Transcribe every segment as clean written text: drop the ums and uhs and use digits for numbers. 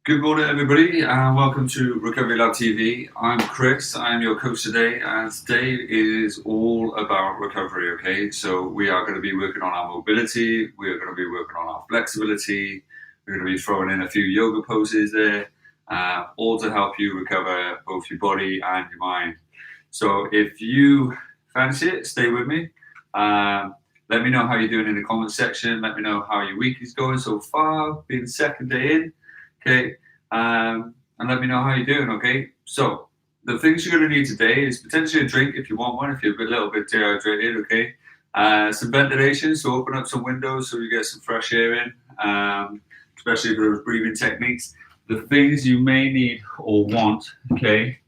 Good morning, everybody, and welcome to Recovery Lab TV. I'm Chris, I'm your coach today, and today is all about recovery, okay? So we are going to be working on our mobility, we are going to be working on our flexibility, we're going to be throwing in a few yoga poses there, all to help you recover both your body and your mind. So if you fancy it, stay with me. Let me know how you're doing in the comment section. Let me know how your week is going so far, being the second day in. Okay, and let me know how you're doing, okay? So, the things you're going to need today is potentially a drink if you want one, if you're a little bit dehydrated, okay? Some ventilation, so open up some windows so you get some fresh air in, especially for those breathing techniques. The things you may need or want, okay,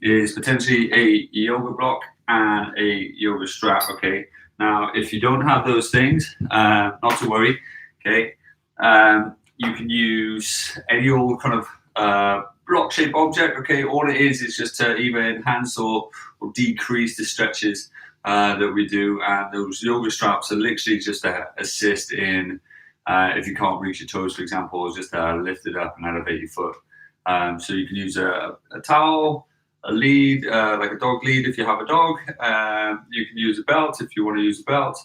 is potentially a yoga block and a yoga strap, okay? Now, if you don't have those things, not to worry, okay? You can use any old kind of block-shaped object, okay? All it is just to either enhance or decrease the stretches that we do. And those yoga straps are literally just to assist in, if you can't reach your toes, for example, just to lift it up and elevate your foot. So you can use a towel, a lead, like a dog lead if you have a dog. You can use a belt if you want to use a belt.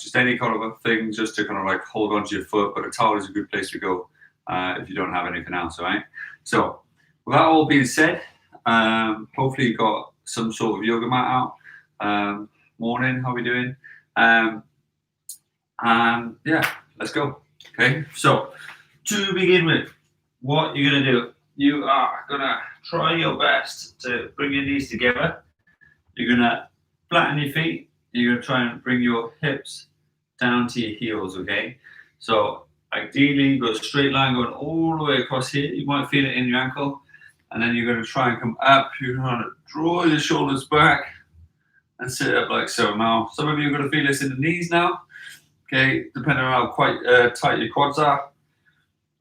Just any kind of a thing just to kind of like hold onto your foot, but a towel is a good place to go if you don't have anything else, all right? So with that all being said, hopefully you got some sort of yoga mat out. Morning, how are we doing? And yeah, let's go. Okay, so to begin with, what you're gonna do, you are gonna try your best to bring your knees together. You're gonna flatten your feet. You're going to try and bring your hips down to your heels, okay? So ideally, go a straight line going all the way across here. You might feel it in your ankle. And then you're going to try and come up. You're going to draw your shoulders back and sit up like so. Now, some of you are going to feel this in the knees now, okay? Depending on how quite tight your quads are.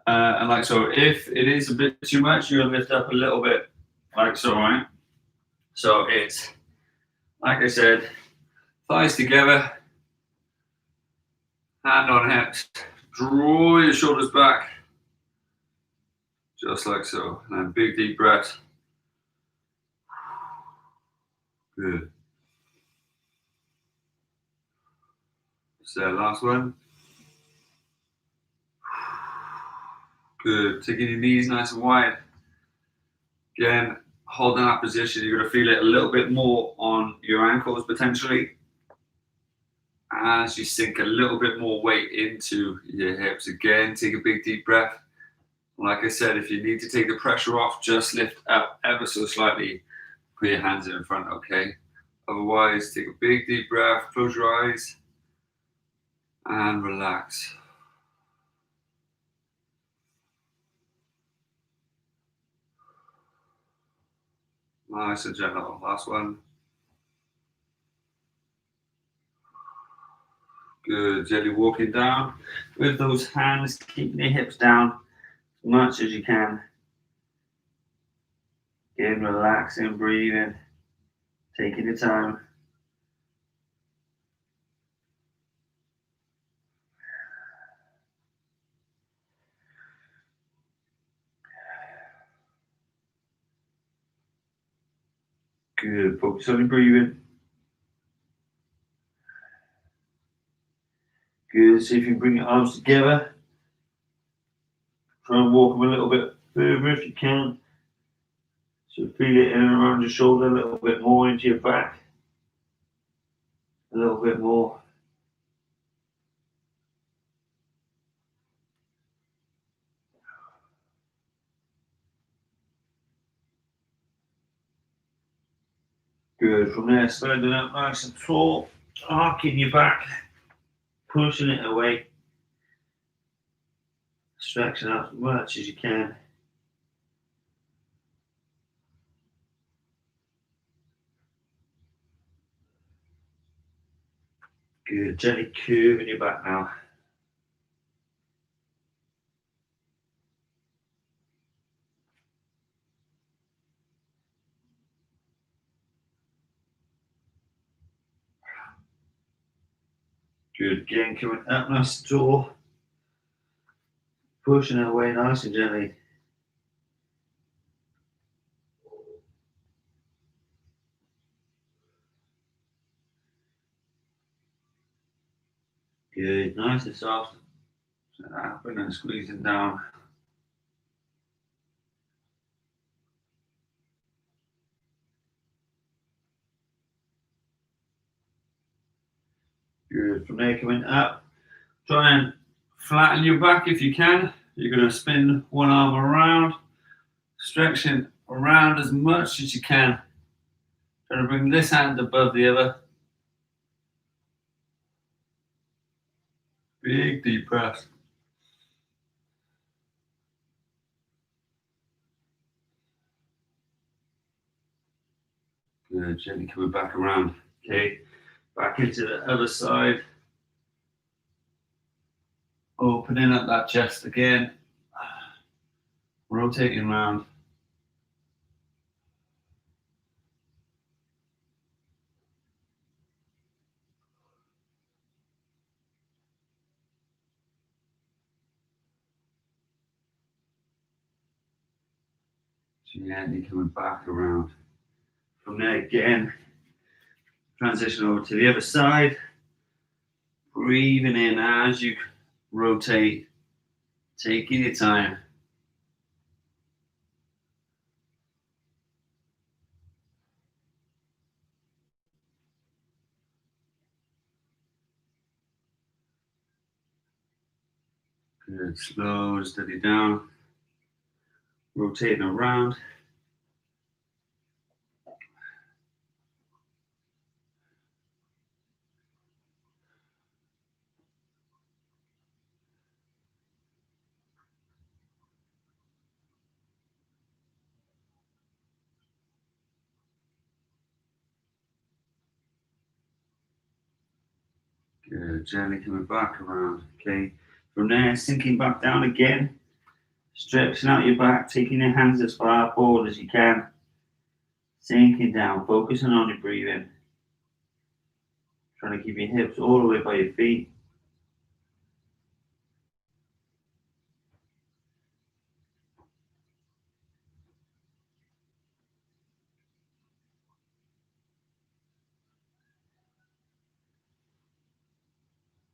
And like so, if it is a bit too much, you're going to lift up a little bit like so, right? So it's, like I said, thighs together, hand on hips, draw your shoulders back, just like so. And then big deep breath. Good. So last one. Good. Taking your knees nice and wide. Again, holding that position, you're going to feel it a little bit more on your ankles potentially, as you sink a little bit more weight into your hips. Again, take a big deep breath. Like I said, if you need to take the pressure off, just lift up ever so slightly. Put your hands in front, okay? Otherwise, take a big deep breath, close your eyes, and relax. Nice and gentle. Last one. Good. Gently walking down with those hands, keeping your hips down as much as you can. Again, relaxing, breathing, taking your time. Good. Focus on your breathing. Good. See if you can bring your arms together. Try and walk them a little bit further if you can. So feel it in and around your shoulder, a little bit more into your back. A little bit more. Good. From there, standing up nice and tall, arcing your back, pushing it away, stretching out as much as you can. Good. Gently curving your back now. Good. Again, coming up nice and tall, pushing it away nice and gently. Good, nice and soft. So up and then squeezing down. Good. From there, coming up. Try and flatten your back if you can. You're going to spin one arm around, stretching around as much as you can. Try to bring this hand above the other. Big deep breath. Good. Gently coming back around. Okay. Back into the other side. Opening up that chest again. Rotating around. Gently coming back around. From there again, transition over to the other side. Breathing in as you rotate, taking your time. Good, slow and steady down. Rotating around. Good, gently coming back around. Okay, from there, sinking back down again. Stretching out your back, taking your hands as far forward as you can. Sinking down, focusing on your breathing. Trying to keep your hips all the way by your feet.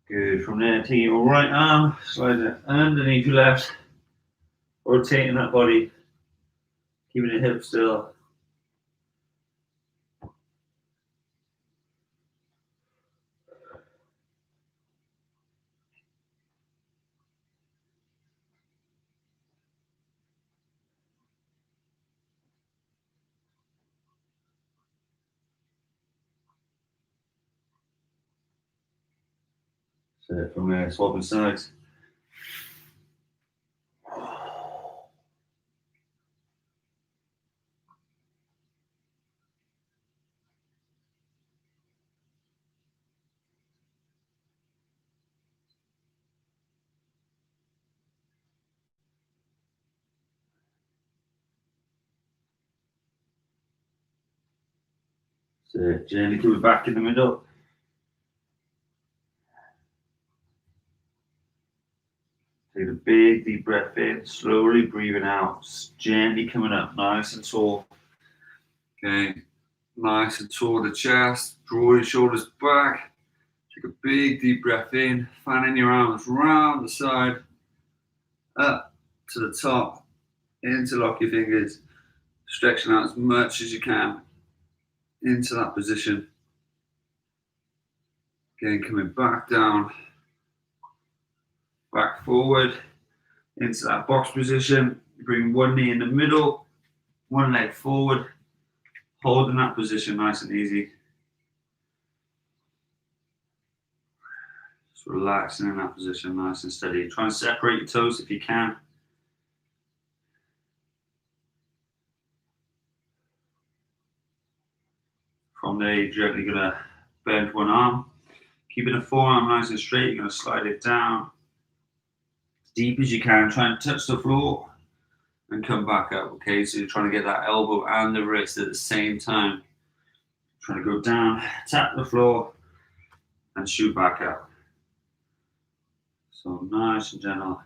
Good. From there, taking your right arm, slide it underneath your left, rotating that body, keeping the hips still. So from there, swapping sides. So gently coming back in the middle. Take a big deep breath in, slowly breathing out, gently coming up, nice and tall. Okay, nice and tall the chest, draw your shoulders back. Take a big deep breath in, fanning your arms round the side, up to the top, interlock your fingers, stretching out as much as you can into that position. Again, coming back down, back forward, into that box position. Bring one knee in the middle, one leg forward, holding that position nice and easy. Just relaxing in that position, nice and steady. Try and separate your toes if you can. From there, you're gently going to bend one arm. Keeping the forearm nice and straight, you're going to slide it down as deep as you can. Try and touch the floor and come back up, okay? So you're trying to get that elbow and the wrist at the same time. Trying to go down, tap the floor, and shoot back up. So nice and gentle.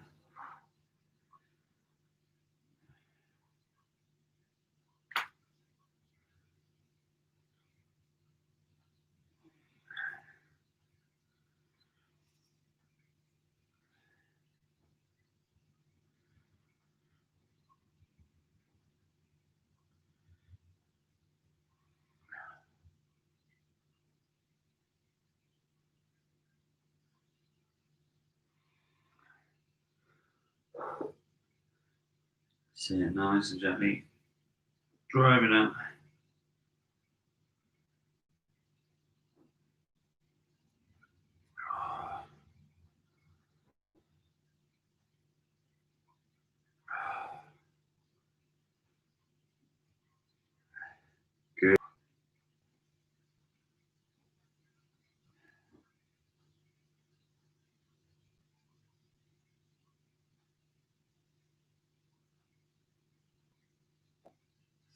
See it nice and gently driving out. Good.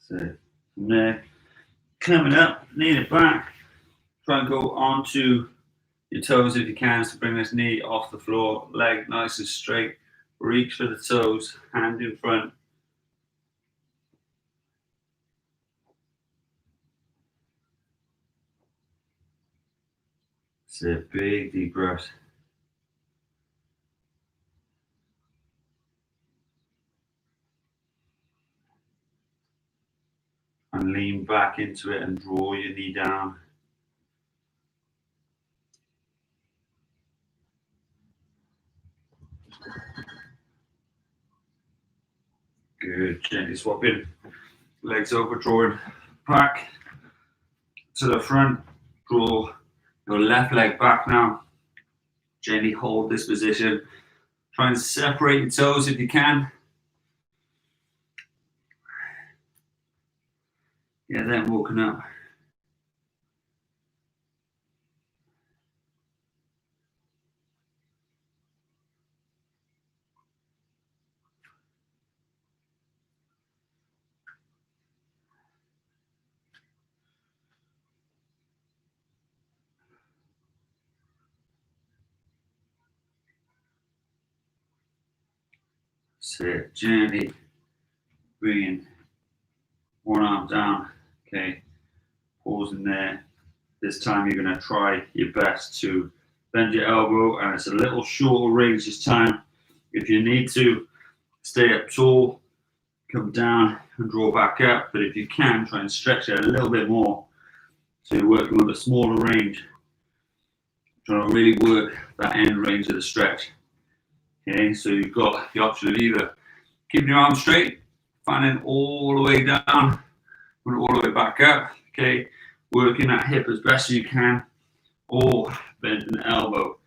So from there, coming up, knee it back. Try and go onto your toes if you can to bring this knee off the floor, leg nice and straight. Reach for the toes, hand in front. So big deep breath. And lean back into it and draw your knee down. Good. Gently swapping. Legs over, drawing back to the front. Draw your left leg back now. Gently hold this position. Try and separate your toes if you can. Yeah, then walking up. Sit gently, bringing one arm down. Okay, pausing there. This time you're going to try your best to bend your elbow, and it's a little shorter range this time. If you need to, stay up tall, come down and draw back up. But if you can, try and stretch it a little bit more. So you're working with a smaller range. Trying to really work that end range of the stretch. Okay, so you've got the option of either keeping your arms straight, fanning all the way down, and all the way back up. Okay, working that hip as best as you can, or bending the elbow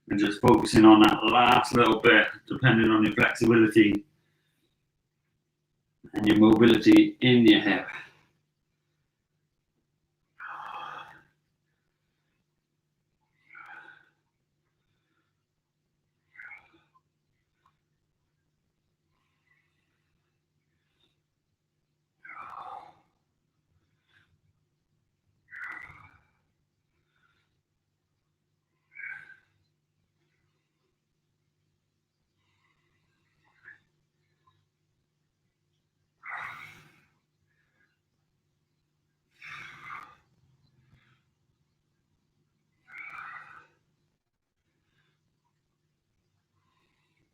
and just focusing on that last little bit, depending on your flexibility and your mobility in your hip.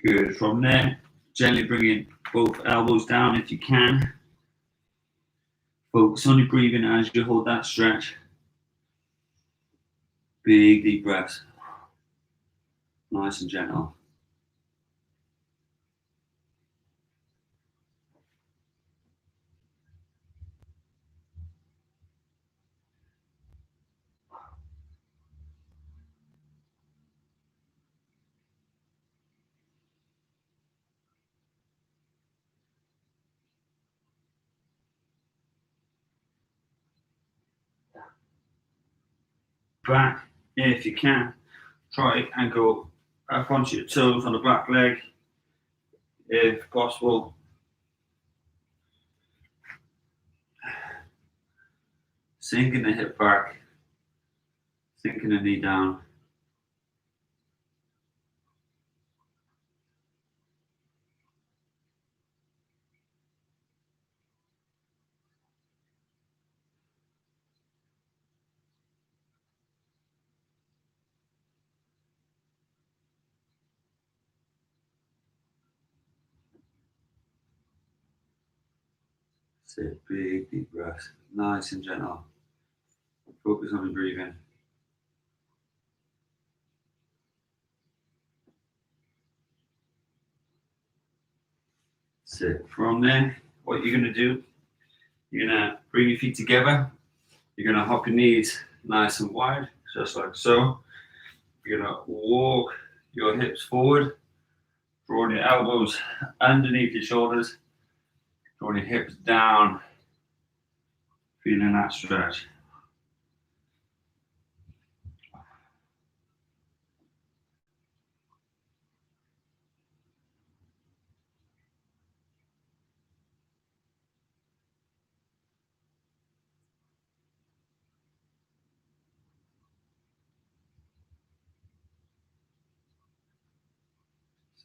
Good. From there, gently bringing both elbows down if you can. Focus on your breathing as you hold that stretch. Big deep breaths. Nice and gentle. Back, if you can, try and go up onto your toes on the back leg, if possible. Sinking the hip back, sinking the knee down. Sit big deep breaths, nice and gentle. Focus on the breathing. That's it. From there, what you're going to do, you're going to bring your feet together. You're going to hop your knees nice and wide, just like so. You're going to walk your hips forward, drawing your elbows underneath your shoulders, drawing your hips down, feeling that stretch.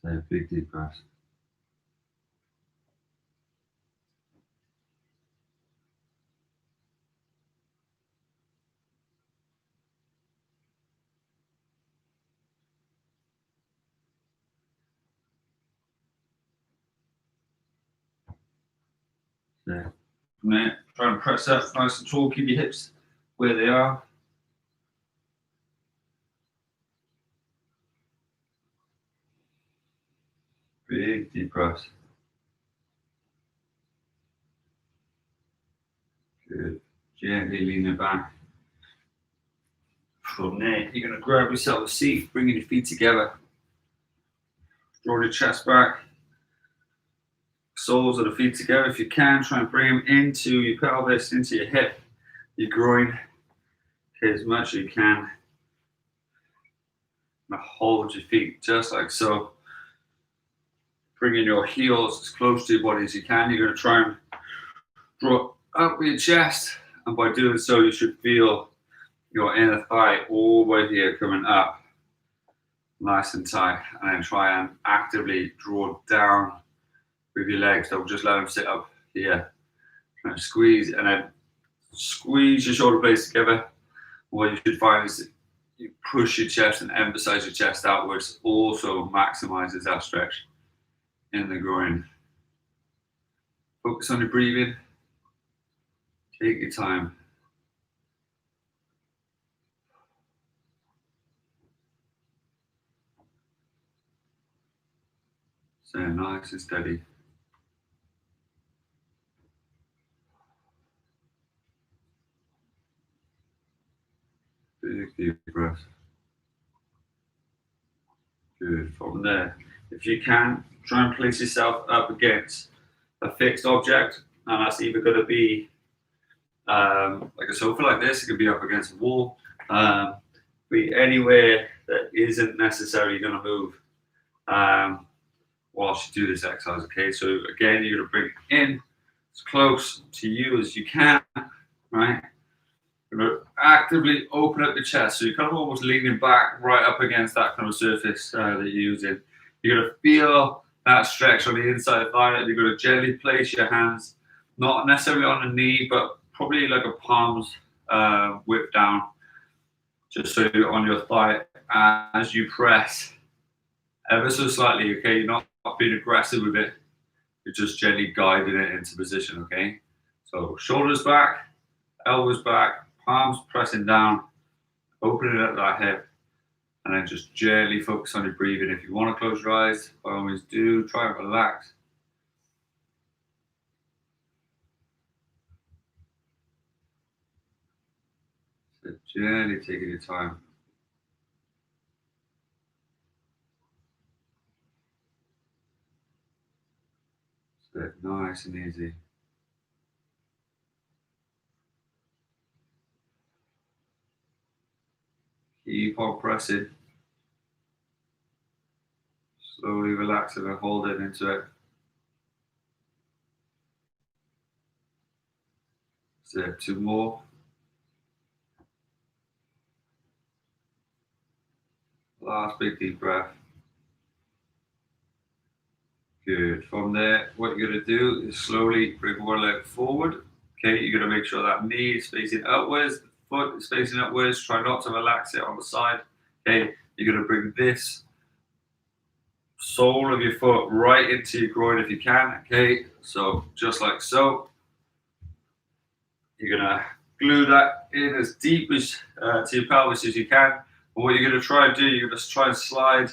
So big deep breath. So from there, try and press up nice and tall, keep your hips where they are. Big deep breath. Good. Gently lean it back. From there, you're going to grab yourself a seat, bringing your feet together. Draw your chest back. Soles of the feet together. If you can, try and bring them into your pelvis, into your hip, your groin. Okay, as much as you can. Now hold your feet just like so. Bringing your heels as close to your body as you can. You're going to try and draw up your chest, and by doing so, you should feel your inner thigh all the way here coming up, nice and tight, and then try and actively draw down with your legs. Don't just let them sit up here. Try and squeeze, and then squeeze your shoulder blades together. What you should find is you push your chest and emphasize your chest outwards. Also maximizes that stretch in the groin. Focus on your breathing. Take your time. Stay nice and steady. Big deep breath. Good. From there, if you can, try and place yourself up against a fixed object, and that's either going to be like a sofa like this. It could be up against a wall. Be anywhere that isn't necessarily going to move whilst you do this exercise. Okay, so again, you're going to bring it in as close to you as you can, right? You're going to actively open up the chest, so you're kind of almost leaning back right up against that kind of surface that you're using. You're going to feel that stretch on the inside of the thigh. You're going to gently place your hands, not necessarily on the knee, but probably like a palm's width down, just so you're on your thigh as you press ever so slightly. Okay, you're not being aggressive with it. You're just gently guiding it into position. Okay, so shoulders back, elbows back, palms pressing down, opening up that hip, and then just gently focus on your breathing. If you want to close your eyes, by all means do. Try and relax. So gently taking your time. So nice and easy. Keep on pressing. Slowly relaxing and holding into it. So 2 more. Last big deep breath. Good. From there, what you're going to do is slowly bring one leg forward. Okay, you're going to make sure that knee is facing upwards, the foot is facing upwards. Try not to relax it on the side. Okay, you're going to bring this sole of your foot right into your groin if you can. Okay, so just like so. You're going to glue that in as deep as to your pelvis as you can. And what you're going to try and do, you're going to try and slide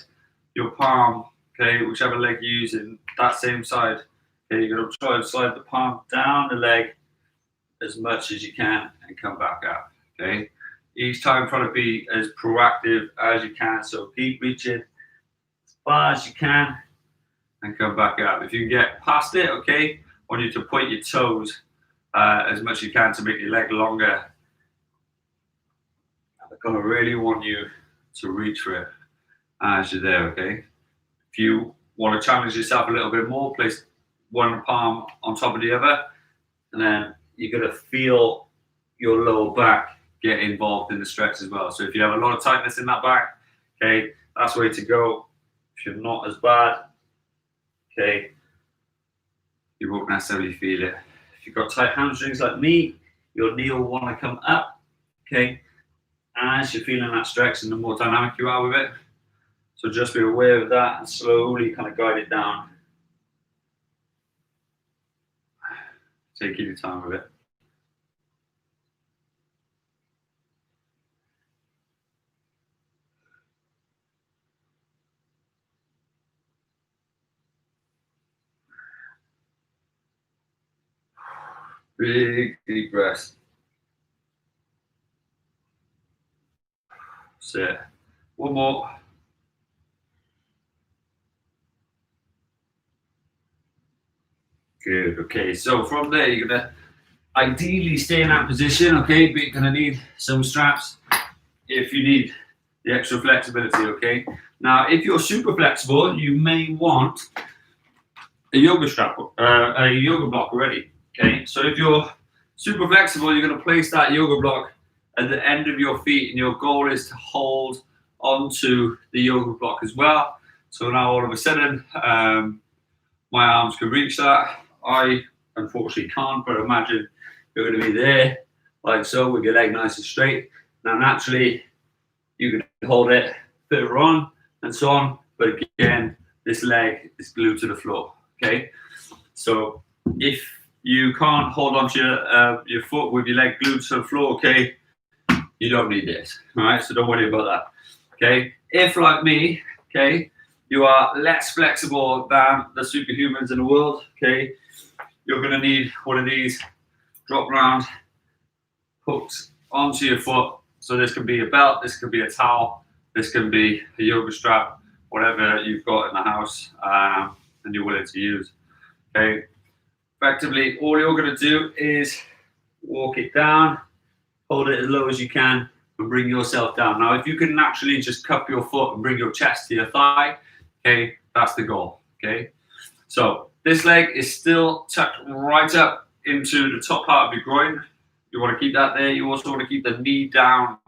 your palm, okay, whichever leg you're using, that same side, Okay, you're going to try and slide the palm down the leg as much as you can and come back up. Okay, each time try to be as proactive as you can. So keep reaching as far as you can and come back up. If you get past it, okay, I want you to point your toes as much as you can to make your leg longer. I'm going to really want you to reach for it as you're there, okay? If you want to challenge yourself a little bit more, place one palm on top of the other, and then you're going to feel your lower back get involved in the stretch as well. So if you have a lot of tightness in that back, okay, that's the way to go. If you're not as bad, okay, you won't necessarily feel it. If you've got tight hamstrings like me, your knee will want to come up, okay, as you're feeling that stretch and the more dynamic you are with it. So just be aware of that and slowly kind of guide it down. Taking your time with it. Big deep breaths. That's it. One more. Good. Okay. So from there, you're gonna ideally stay in that position. Okay, but you're gonna need some straps if you need the extra flexibility. Okay. Now, if you're super flexible, you may want a yoga strap, a yoga block already. Okay. So if you're super flexible, you're gonna place that yoga block at the end of your feet, and your goal is to hold onto the yoga block as well. So now all of a sudden, my arms can reach that. I unfortunately can't, but imagine you're going to be there, like so, with your leg nice and straight. Now, naturally, you can hold it further on and so on, but again, this leg is glued to the floor. Okay, so if you can't hold onto your foot with your leg glued to the floor, okay, you don't need this. All right, so don't worry about that. Okay, if like me, okay, you are less flexible than the superhumans in the world, okay, you're going to need one of these drop round hooks onto your foot. So this can be a belt, this could be a towel, this can be a yoga strap, whatever you've got in the house and you're willing to use. Okay, effectively, all you're going to do is walk it down, hold it as low as you can, and bring yourself down. Now, if you can naturally just cup your foot and bring your chest to your thigh, okay, that's the goal. Okay, so this leg is still tucked right up into the top part of your groin. You want to keep that there. You also want to keep the knee down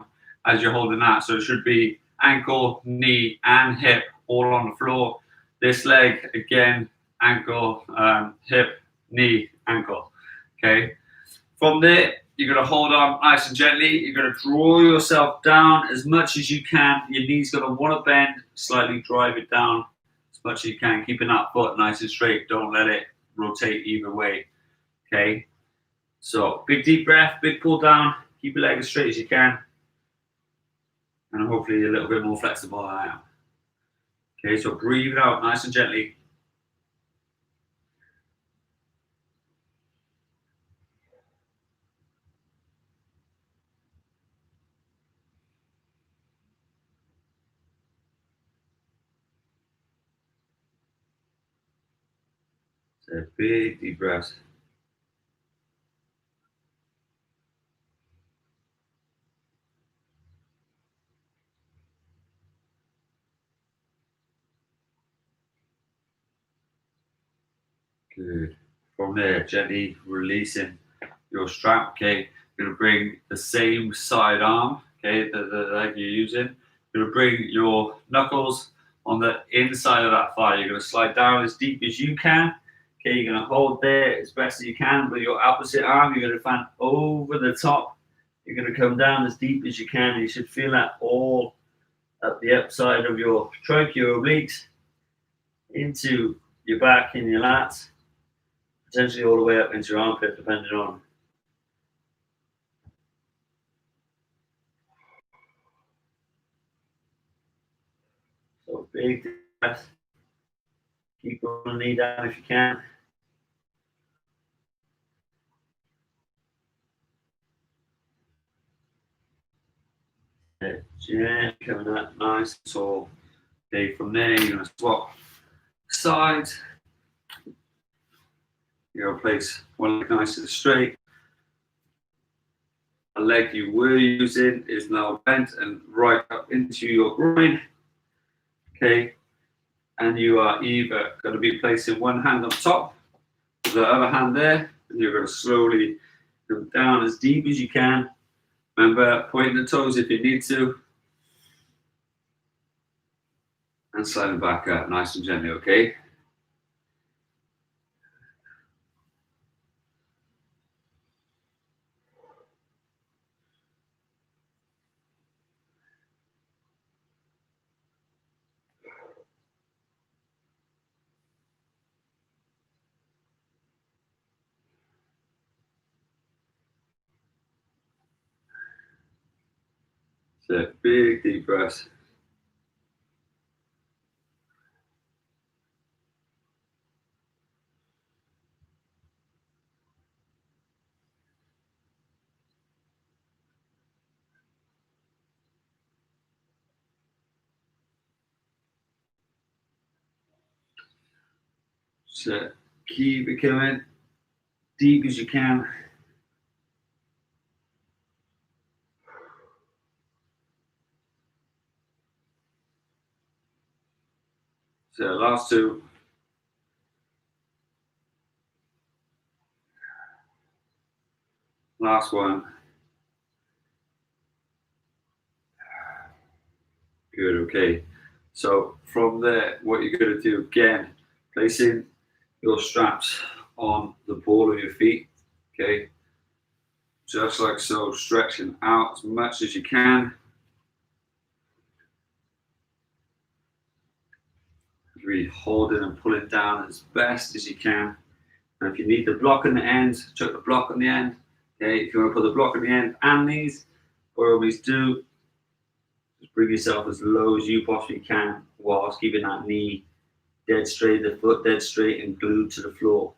as you're holding that. So it should be ankle, knee, and hip all on the floor. This leg, again, ankle, hip, knee, ankle. Okay. From there, you're going to hold on nice and gently. You're going to draw yourself down as much as you can. Your knee's going to want to bend, slightly drive it down as much as you can, keeping that foot nice and straight. Don't let it rotate either way. Okay. So big deep breath, big pull down, keep your leg as straight as you can, and hopefully a little bit more flexible than I am. Okay, so breathe it out nice and gently. So big deep breaths. Good. From there, gently releasing your strap. Okay, you're gonna bring the same side arm. Okay, the leg you're using. You're gonna bring your knuckles on the inside of that thigh. You're gonna slide down as deep as you can. Okay, you're gonna hold there as best as you can with your opposite arm. You're gonna fan over the top. You're gonna come down as deep as you can. You should feel that all at the upside of your trunk, your obliques, into your back and your lats, potentially all the way up into your armpit, depending on. So big breath. Keep your knee down if you can. Gently coming up nice and tall. Okay, from there you're going to swap sides. You're going to place one leg nice and straight. The leg you were using is now bent and right up into your groin. Okay, and you are either going to be placing one hand on top, with the other hand there, and you're going to slowly come down as deep as you can. Remember, pointing the toes if you need to, and sliding back up nice and gently, okay? So big deep breaths. So keep it coming deep as you can. So last two. Last one. Good, okay. So from there, what you're going to do again, placing your straps on the ball of your feet, okay? Just like so, stretching out as much as you can. Really holding and pulling down as best as you can. And if you need the block on the end, chuck the block on the end. Okay, if you want to put the block on the end and these, by all means do. Just bring yourself as low as you possibly can whilst keeping that knee dead straight, the foot dead straight and glued to the floor.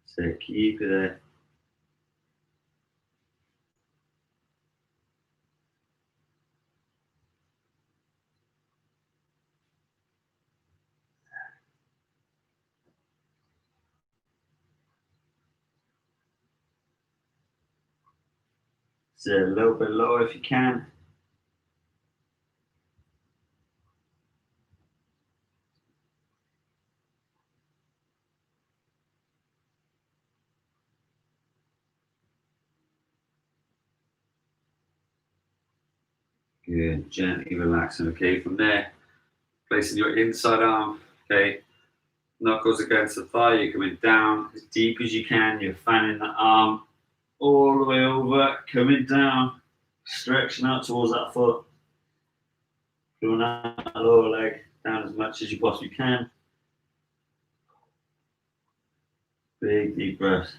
So keep it there. So a little bit lower if you can. Good, gently relaxing. Okay, from there, placing your inside arm. Okay, knuckles against the thigh. You're coming down as deep as you can. You're fanning the arm all the way over, coming down, stretching out towards that foot. Pulling that lower leg down as much as you possibly can. Big deep breath.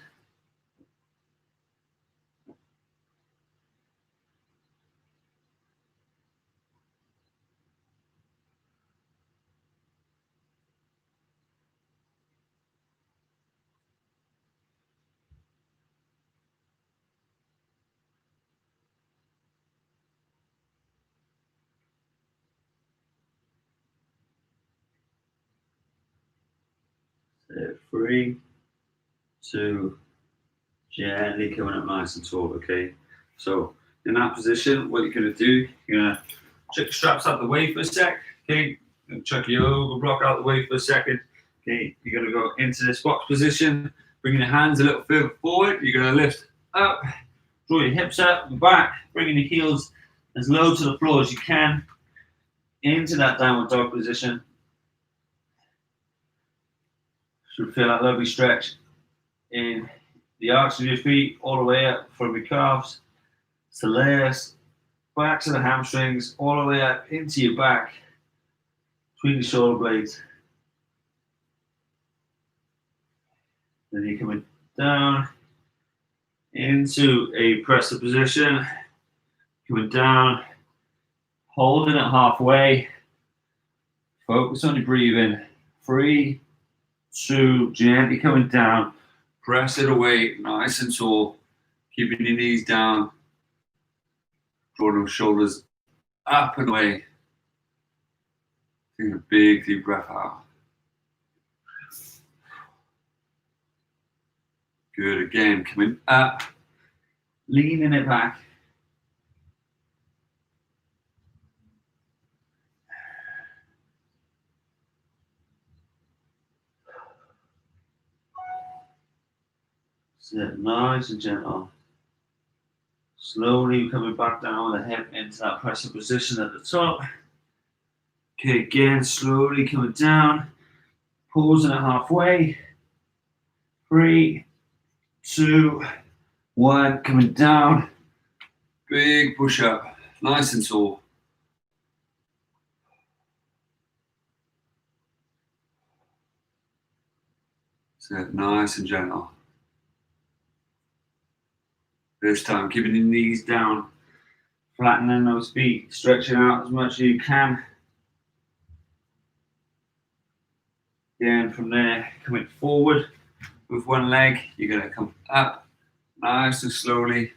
So 3, 2, gently coming up nice and tall, okay? So in that position, what you're gonna do, you're gonna check the straps out the way for a sec, okay? And chuck your over block out the way for a second. Okay, you're gonna go into this box position, bringing your hands a little further forward. You're gonna lift up, draw your hips up and back, bringing your heels as low to the floor as you can, into that downward dog position. Should feel that lovely stretch in the arch of your feet, all the way up from your calves, soleus, back to the hamstrings, all the way up into your back, between the shoulder blades. Then you're coming down into a presser position, coming down, holding it halfway, Focus on your breathing. 3, 2, gently coming down. Press it away, nice and tall. Keeping your knees down. Draw those shoulders up and away. Take a big deep breath out. Good, again, coming up. Leaning it back. Sit nice and gentle. Slowly coming back down with the hip into that pressing position at the top. Okay, again, slowly coming down. Pausing it halfway. 3, 2, 1, coming down. Big push up, nice and tall. Sit nice and gentle. This time, keeping your knees down, flattening those feet, stretching out as much as you can. Again, from there, coming forward with one leg, you're going to come up nice and slowly.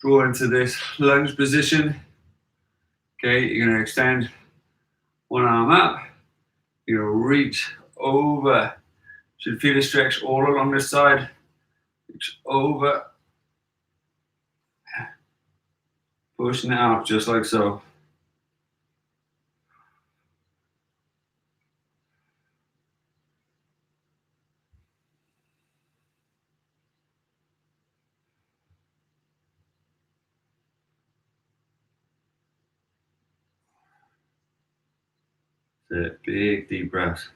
Draw into this lunge position. Okay, you're going to extend one arm up. You're going to reach over. Should feel a stretch all along this side. Reach over. Pushing it out just like so. That's it. Big deep breaths.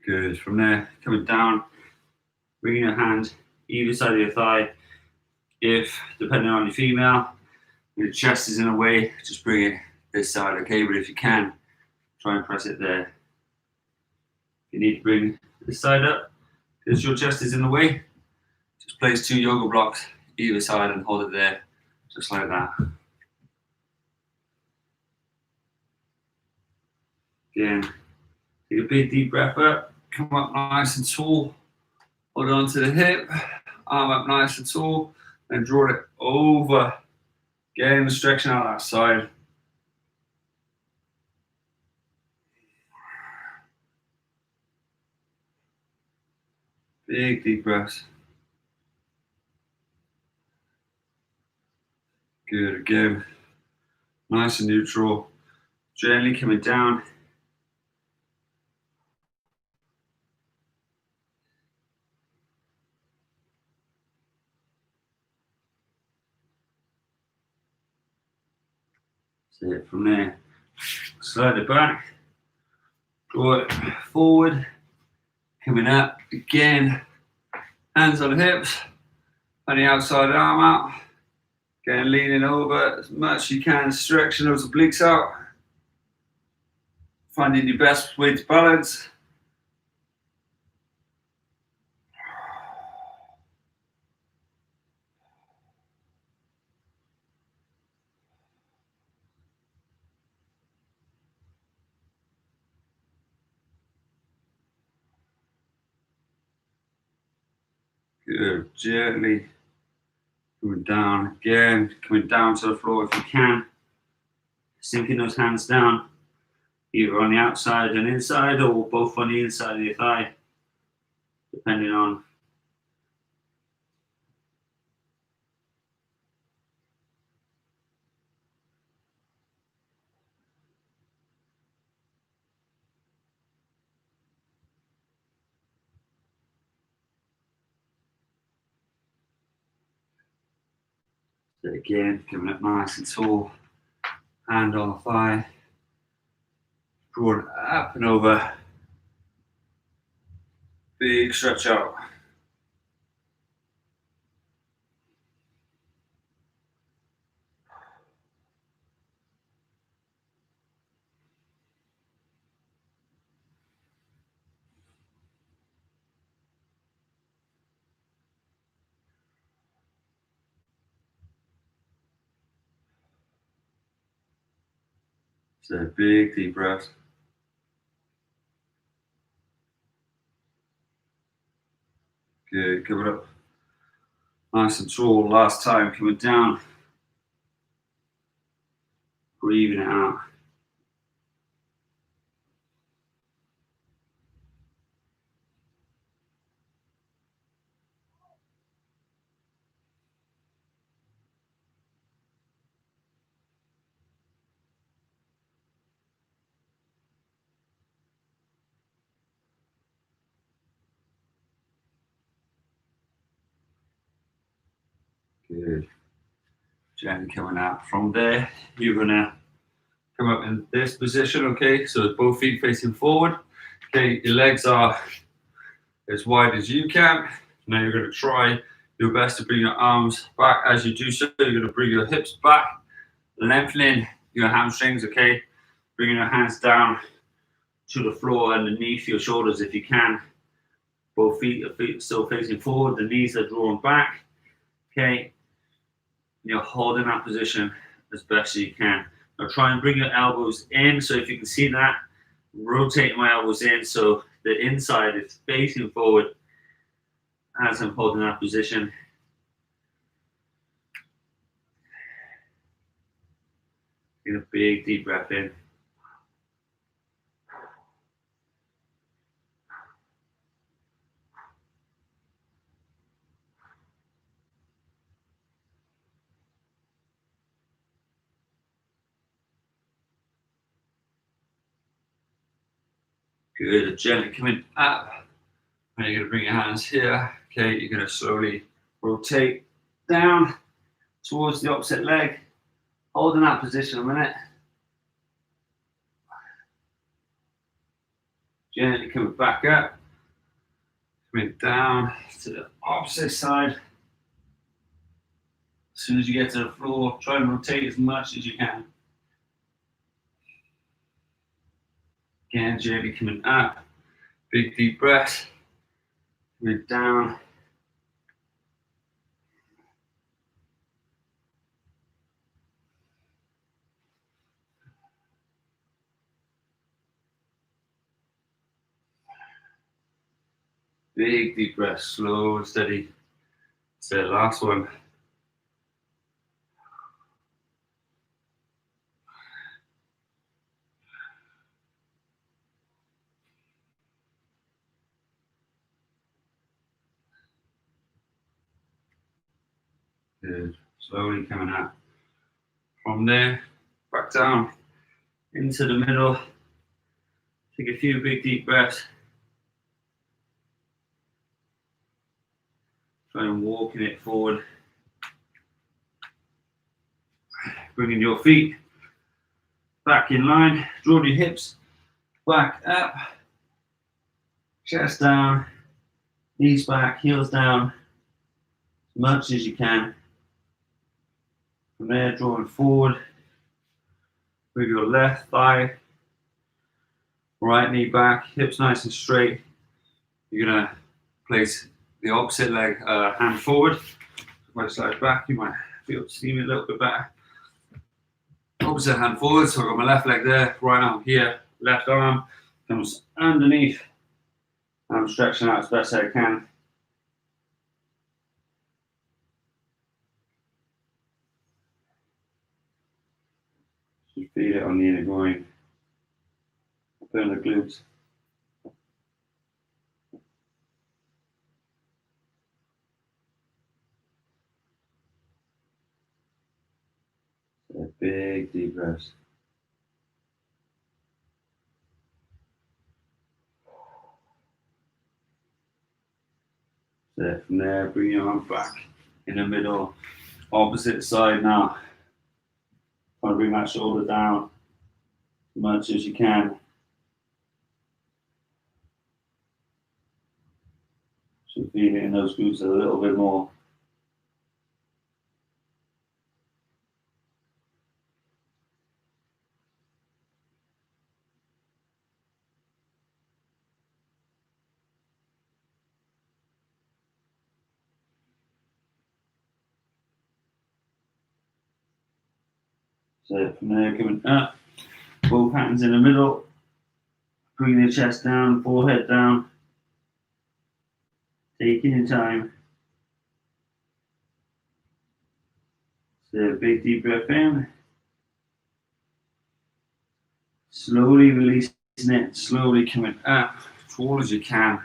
Good. From there, coming down, bringing your hand either side of your thigh. If, depending on your female, your chest is in a way, just bring it this side, okay? But if you can, try and press it there. You need to bring this side up because your chest is in the way. Just place 2 yoga blocks either side and hold it there, just like that. Again, take a big deep breath up, come up nice and tall, hold on to the hip, arm up nice and tall, and draw it over. Again, stretching out that side. Big deep breaths. Good, again. Nice and neutral. Gently coming down. That's it. From there, slide it back. Draw it forward. Coming up again. Hands on the hips. And the outside arm out. Again, leaning over as much as you can. Stretching those obliques out. Finding your best way to balance. Good. Gently coming down again. Coming down to the floor if you can. Sinking those hands down. Either on the outside and inside or both on the inside of your thigh. Depending on. So again, coming up nice and tall. Hand on the thigh. Draw it up and over. Big stretch out. So big deep breath. Good, give it up. Nice and tall. Last time, coming down. Breathing it out. Good. Gently coming out. From there, you're gonna come up in this position, okay? So both feet facing forward. Okay, your legs are as wide as you can. Now you're gonna try your best to bring your arms back. As you do so, you're gonna bring your hips back, lengthening your hamstrings, okay? Bringing your hands down to the floor underneath your shoulders if you can. Both feet are still facing forward, the knees are drawn back, okay? You're holding that position as best as you can. Now try and bring your elbows in. So if you can see that, rotate my elbows in so the inside is facing forward as I'm holding that position. Get a big deep breath in. Good. Gently coming up. And you're going to bring your hands here. Okay, you're going to slowly rotate down towards the opposite leg. Holding that position a minute. Gently coming back up. Coming down to the opposite side. As soon as you get to the floor, try and rotate as much as you can. Again, gently coming up. Big deep breath. Coming down. Big deep breath, slow and steady. So last one. Good. Slowly coming up. From there, back down into the middle. Take a few big deep breaths. Try and walking it forward. Bringing your feet back in line. Drawing your hips back up. Chest down. Knees back, heels down. As much as you can. From there, drawing forward. Move your left thigh. Right knee back. Hips nice and straight. You're going to place the opposite leg, hand forward. Right side back. You might feel steamy a little bit better. Opposite hand forward. So I've got my left leg there, right arm here, left arm comes underneath. I'm stretching out as best I can. Just feel it on the inner groin. Burn the glutes. So big deep breaths. So from there, bring your arm back in the middle, opposite side now. Try to bring that shoulder down as much as you can. So feel it in those glutes a little bit more. So from there, coming up, Both hands in the middle. Bring the chest down, forehead down. Taking your time. So big deep breath in. Slowly releasing it, slowly coming up as tall as you can.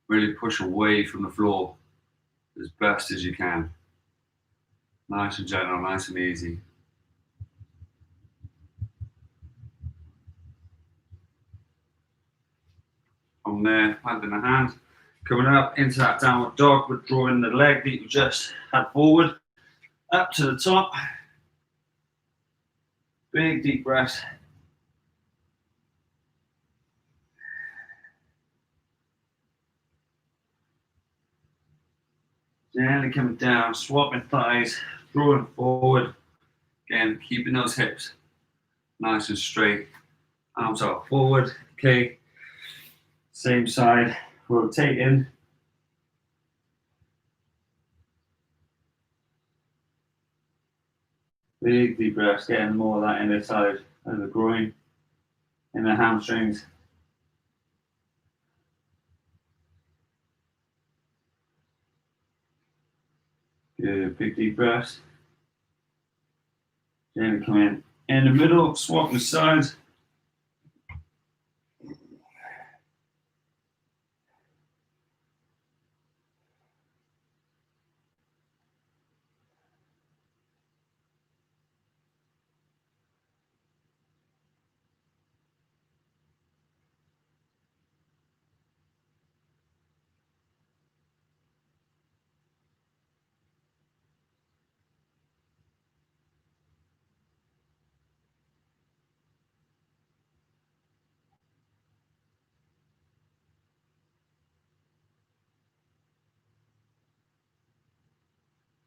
Really push away from the floor as best as you can. Nice and gentle, nice and easy. From there, planting the hand, coming up into that downward dog, withdrawing the leg that you just had forward, up to the top. Big deep breath. Gently coming down, swapping thighs, drawing forward. Again, keeping those hips nice and straight. Arms out forward. Okay. Same side, rotating. Big deep breaths, getting more of that inner side of the groin, in the hamstrings. Good, big deep breaths. Gently come in the middle, swap the sides.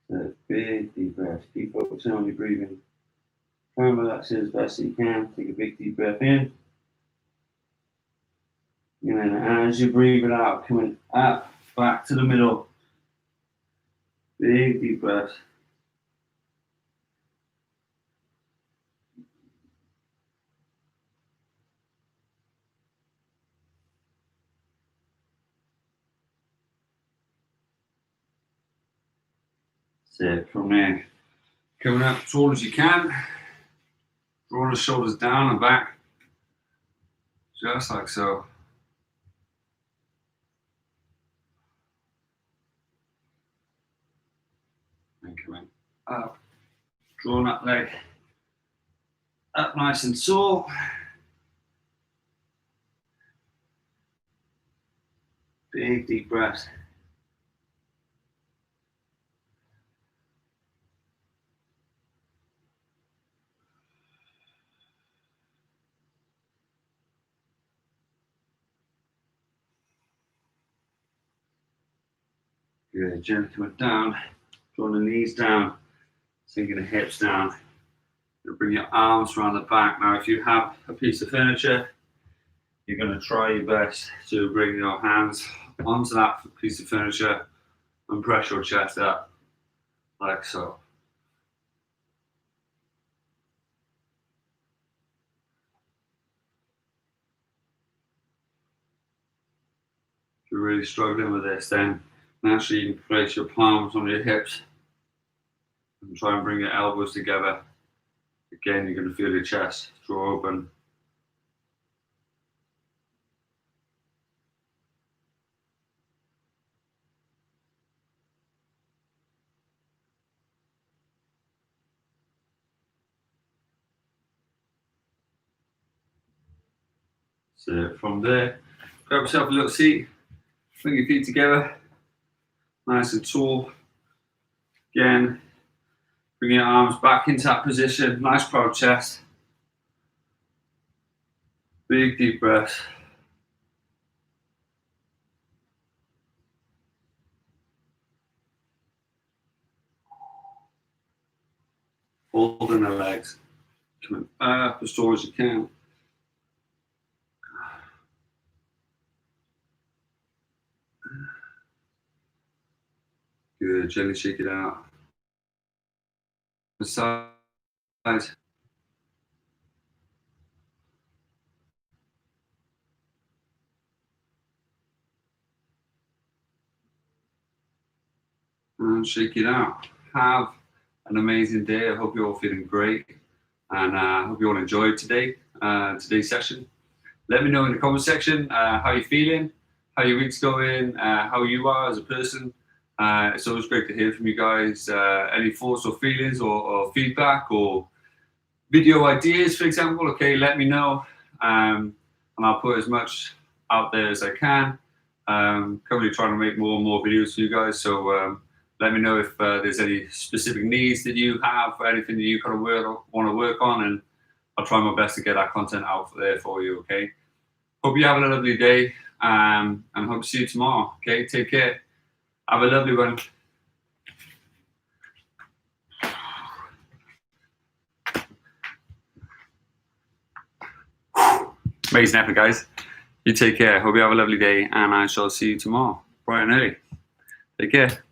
So big deep breaths. Keep focusing on your breathing. Try and relax it as best as you can. Take a big deep breath in. And then as you breathe it out, coming up, back to the middle. Big deep breaths. So from there, coming up as tall as you can. Drawing the shoulders down and back. Just like so. And coming up. Drawing that leg up nice and tall. Big deep breaths. Good, gently coming down, drawing the knees down, sinking the hips down. You'll bring your arms around the back. Now, if you have a piece of furniture, you're going to try your best to bring your hands onto that piece of furniture and press your chest up, like so. If you're really struggling with this, then naturally you can place your palms on your hips and try and bring your elbows together. Again, you're going to feel your chest draw open. So from there, grab yourself a little seat, bring your feet together, nice and tall. Again, bring your arms back into that position, nice proud chest. Big deep breath. Holding the legs, coming up as tall as you can. Good, gently shake it out. The side. and shake it out. Have an amazing day. I hope you're all feeling great, and I hope you all enjoyed today's session. Let me know in the comment section how you're feeling, how your week's going, how you are as a person. It's always great to hear from you guys. Any thoughts or feelings or feedback or video ideas, for example, okay, let me know. And I'll put as much out there as I can. Currently trying to make more and more videos for you guys. So let me know if there's any specific needs that you have, or anything that you kind of want to work on, and I'll try my best to get that content out there for you, okay? Hope you have a lovely day, and hope to see you tomorrow, okay? Take care. Have a lovely one. Amazing effort, guys. You take care. Hope you have a lovely day, and I shall see you tomorrow, bright and early. Take care.